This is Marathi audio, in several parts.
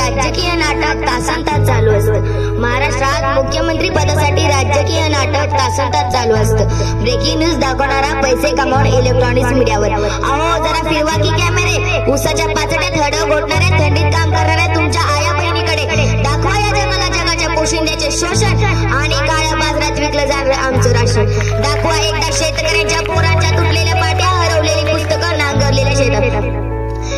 राजकीय नाटक तासंतास चालू असतं। महाराष्ट्रात मुख्यमंत्री पदासाठी राजकीय नाटक तासंतास चालू असतं। ब्रेकिंग न्यूज दाखवणारा पैसे कमावून इलेक्ट्रॉनिक्स मीडियावर। अहो जरा फिरवा की कॅमेरे, उसाच्या पाचट्यात हडं घोटणाऱ्या, थंडीत काम करणाऱ्या तुमच्या आया बहिणीकडे दाखवा या जगाला जगाच्या पोशिंद्याचे शोषण आणि काळ्या बाजारात विकलं जाणारं आमचं राशन। दाखवा एकदा शेतकऱ्यांच्या पोरांच्या तुटलेल्या पाट्या, हरवलेली पुस्तकं, नांगरलेल्या शेतात।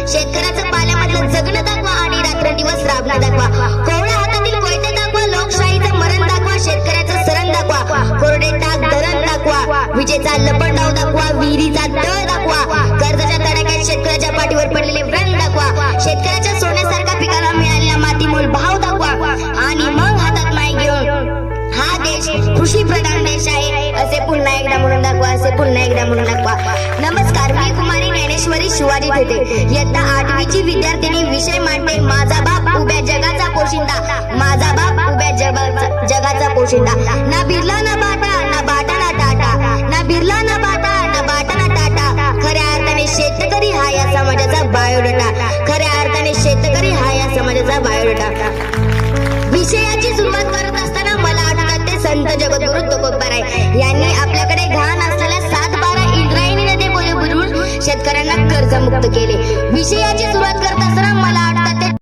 शेतकऱ्याचं पाल्यामधलं जगणं दाखवा आणि रात्रंदिवस राबणं दाखवा। कोवळ्या हातातील कोयते दाखवा, लोकशाहीचं मरण दाखवा, शेतकऱ्याचं सरण दाखवा, कोरडे टाक धरण दाखवा, विजेचा लपंडाव दाखवा, विहिरीचा तळ दाखवा, कर्जाच्या तडाख्यात शेतकऱ्याच्या पाठीवर पडलेले व्रण दाखवा, शेतकऱ्याच्या सोन्यासारखा पिकाला मिळालेला मातीमोल भाव दाखवा आणि मग हातात माय घेऊन हा देश कृषी प्रधान देश आहे असे पुन्हा एकदा म्हणून दाखवा, असे पुन्हा एकदा म्हणून दाखवा। नमस्कार, मी कुमारी ज्ञानेश्वरी शिवाजी थेटे, इयत्ता 8वीची विद्यार्थिनी। विषय मांडते माझा बाप उभ्या जगाचा पोशिंदा, माझा बाप उभ्या जगाचा पोशिंदा। ना बिर्ला ना बाटा, ना बाटा ना टाटा, ना बिर्ला ना बाटा, ना बाटा ना टाटा, खऱ्या अर्थाने शेतकरी हा या समाजाचा बायोडाटा, खऱ्या अर्थाने शेतकरी हा या समाजाचा बायोडाटा। विषयाची सुरुवात करत असताना मला आठवतात ते संत जगद्गुरु तुकोबाराय यांनी आपल्याकडे घाण असलेल्या 7-12 इंद्रायणी नदी बुडवून शेतकऱ्यांना कर्जमुक्त केले। विषयाची सुरुवात करत असताना मला